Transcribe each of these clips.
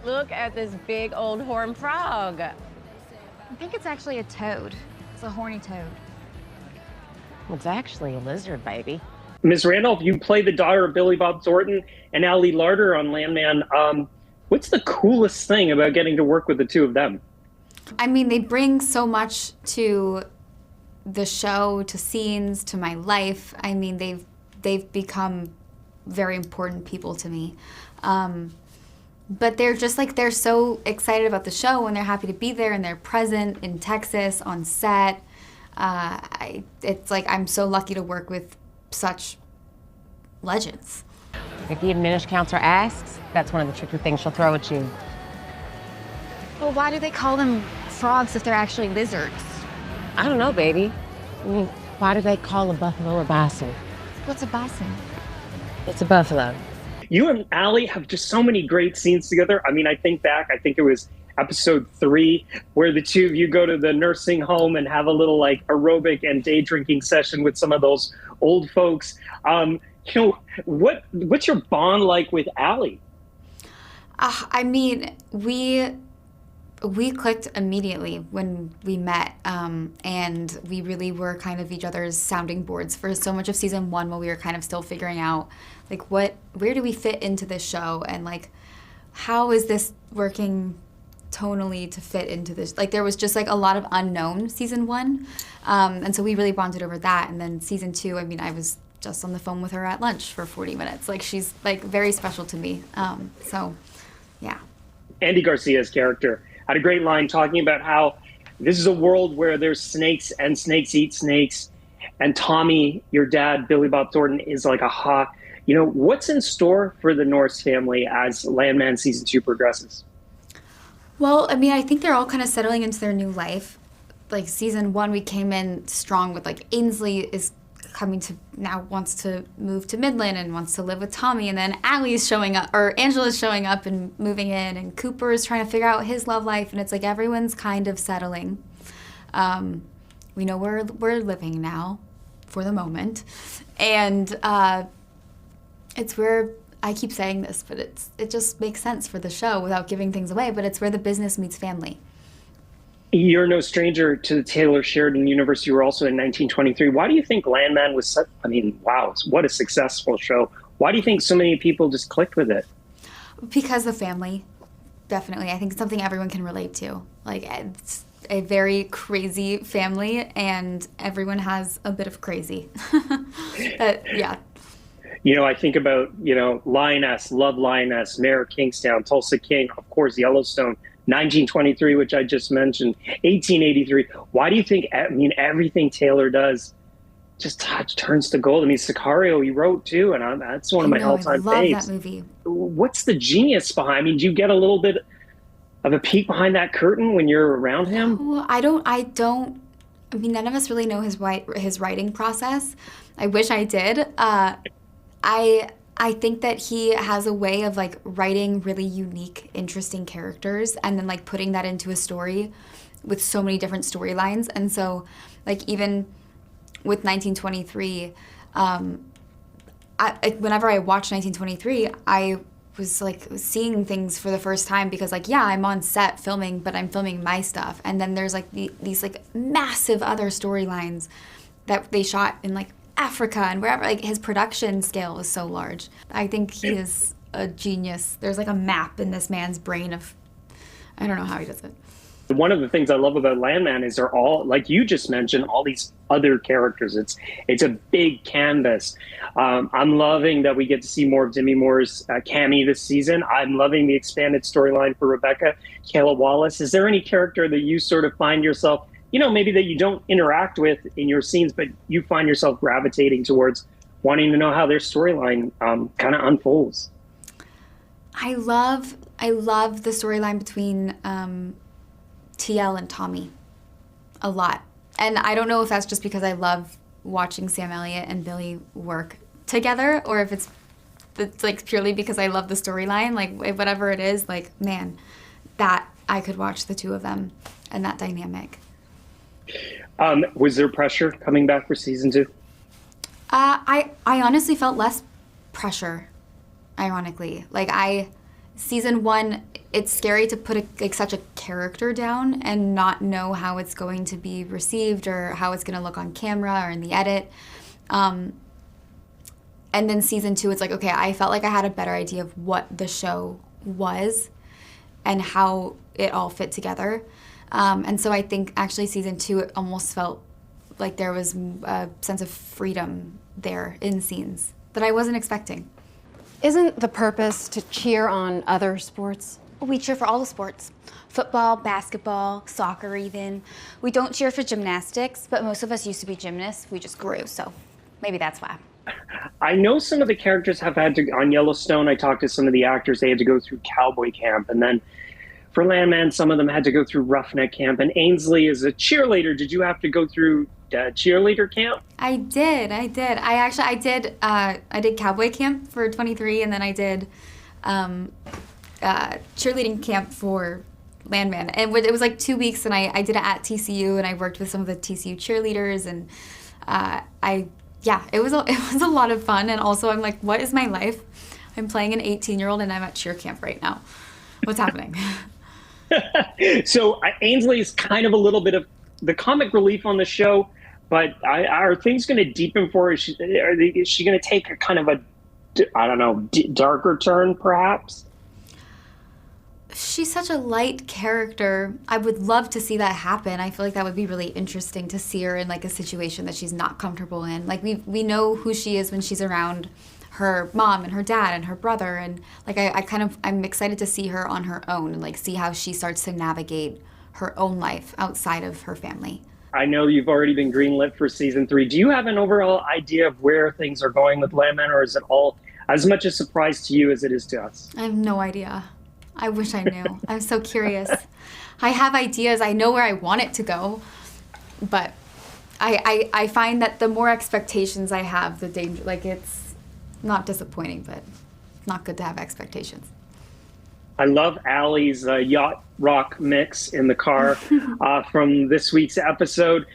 Look at this big old horned frog. I think it's actually a toad. It's a horny toad. It's actually a lizard, baby. Ms. Randolph, you play the daughter of Billy Bob Thornton and Ali Larter on Landman. What's the coolest thing about getting to work with the two of them? I mean, they bring so much to the show, to scenes, to my life. I mean, they've become very important people to me. But they're just like, they're so excited about the show and they're happy to be there and they're present in Texas on set. It's like I'm so lucky to work with such legends. If the admin counselor asks, that's one of the tricky things she'll throw at you. Well, why do they call them frogs if they're actually lizards? I don't know, baby. I mean, why do they call a buffalo a bison? What's a bison? It's a buffalo. You and Ali have just so many great scenes together. I mean, I think it was episode 3 where the two of you go to the nursing home and have a little like aerobic and day drinking session with some of those old folks. What's your bond like with Ali? I mean, we clicked immedately when we met, and we really were kind of each other's sounding boards for so much of season 1 while we were kind of still figuring out like where do we fit into this show and like how is this working tonally to fit into this. Like there was just like a lot of unknown season 1, and so we really bonded over that. And then season 2, I mean, I was just on the phone with her at lunch for 40 minutes. Like she's like very special to me. So yeah. Andy Garcia's character had a great line talking about how this is a world where there's snakes and snakes eat snakes. And Tommy, your dad, Billy Bob Thornton, is like a hawk. What's in store for the Norse family as Landman season 2 progresses? Well, I mean, I think they're all kind of settling into their new life. Like season 1, we came in strong with like Ainsley is coming to now wants to move to Midland and wants to live with Tommy, and then Allie's showing up, or Angela's showing up and moving in, and Cooper is trying to figure out his love life, and it's like everyone's kind of settling. We know where we're living now, for the moment, and it's where I keep saying this, but it just makes sense for the show without giving things away. But it's where the business meets family. You're no stranger to the Taylor Sheridan universe. You were also in 1923. Why do you think Landman was such, I mean, wow, what a successful show. Why do you think so many people just clicked with it? Because the family, definitely. I think it's something everyone can relate to. Like, it's a very crazy family, and everyone has a bit of crazy. Yeah. I think about, Lioness, Love Lioness, Mayor of Kingstown, Tulsa King, of course, Yellowstone, 1923, which I just mentioned, 1883. Why do you think, everything Taylor does just turns to gold? I mean, Sicario he wrote too, and that's one of my all-time faves. I love that movie. What's the genius behind? Do you get a little bit of a peek behind that curtain when you're around him? Well, I don't. I mean, none of us really know his writing process. I wish I did. I think that he has a way of like writing really unique, interesting characters and then like putting that into a story with so many different storylines. And so like even with 1923, whenever I watched 1923, I was like seeing things for the first time because like, yeah, I'm on set filming, but I'm filming my stuff. And then there's like these like massive other storylines that they shot in like Africa and wherever. Like his production scale is so large. I think he is a genius. There's like a map in this man's brain of, I don't know how he does it. One of the things I love about Landman is they're all, like you just mentioned, all these other characters. It's a big canvas. I'm loving that we get to see more of Demi Moore's Cammy this season. I'm loving the expanded storyline for Rebecca Kayla Wallace. Is there any character that you sort of find yourself, maybe that you don't interact with in your scenes, but you find yourself gravitating towards wanting to know how their storyline kind of unfolds? I love the storyline between TL and Tommy a lot. And I don't know if that's just because I love watching Sam Elliott and Billy work together, or if it's like purely because I love the storyline. Like whatever it is, like, man, that I could watch the two of them and that dynamic. Was there pressure coming back for season 2? I honestly felt less pressure, ironically. Like season 1, it's scary to put such a character down and not know how it's going to be received or how it's going to look on camera or in the edit. And then season 2, it's like, okay, I felt like I had a better idea of what the show was and how it all fit together. And so I think actually season 2, it almost felt like there was a sense of freedom there in scenes that I wasn't expecting. Isn't the purpose to cheer on other sports? We cheer for all the sports. Football, basketball, soccer even. We don't cheer for gymnastics, but most of us used to be gymnasts. We just grew, so maybe that's why. I know some of the characters have had to, on Yellowstone, I talked to some of the actors, they had to go through cowboy camp. And then for Landman, some of them had to go through roughneck camp. And Ainsley is a cheerleader. Did you have to go through cheerleader camp? I did. I did cowboy camp for 23, and then I did cheerleading camp for Landman. And it was like 2 weeks, and I did it at TCU, and I worked with some of the TCU cheerleaders, and it was a lot of fun. And also I'm like, what is my life? I'm playing an 18-year-old and I'm at cheer camp right now. What's happening? So Ainsley is kind of a little bit of the comic relief on the show, but are things going to deepen for her? Is she going to take a kind of a, I don't know, darker turn perhaps? She's such a light character. I would love to see that happen. I feel like that would be really interesting to see her in like a situation that she's not comfortable in. Like we know who she is when she's around her mom and her dad and her brother, and like I'm excited to see her on her own and like see how she starts to navigate her own life outside of her family. I know you've already been greenlit for season 3. Do you have an overall idea of where things are going with Landman, or is it all as much a surprise to you as it is to us? I have no idea. I wish I knew. I'm so curious. I have ideas. I know where I want it to go, but I find that the more expectations I have, the danger. Like, it's not disappointing, but it's not good to have expectations. I love Allie's yacht rock mix in the car from this week's episode.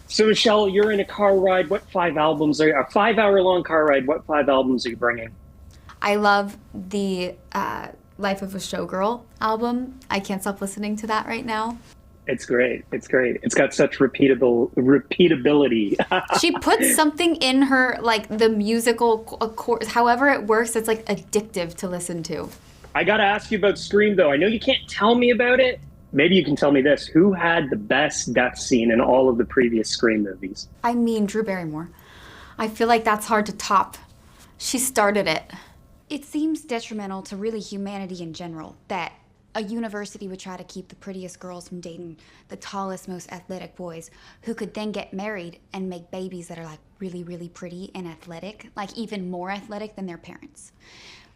So Michelle, you're in a car ride. What 5 albums are you? A 5-hour-long car ride. What 5 albums are you bringing? I love the Life of a Showgirl album. I can't stop listening to that right now. It's great. It's great. It's got such repeatability. She puts something in her, like the musical chorus, however it works, it's like addictive to listen to. I got to ask you about Scream, though. I know you can't tell me about it. Maybe you can tell me this. Who had the best death scene in all of the previous Scream movies? I mean, Drew Barrymore. I feel like that's hard to top. She started it. It seems detrimental to really humanity in general that a university would try to keep the prettiest girls from dating the tallest, most athletic boys, who could then get married and make babies that are like really, really pretty and athletic, like even more athletic than their parents.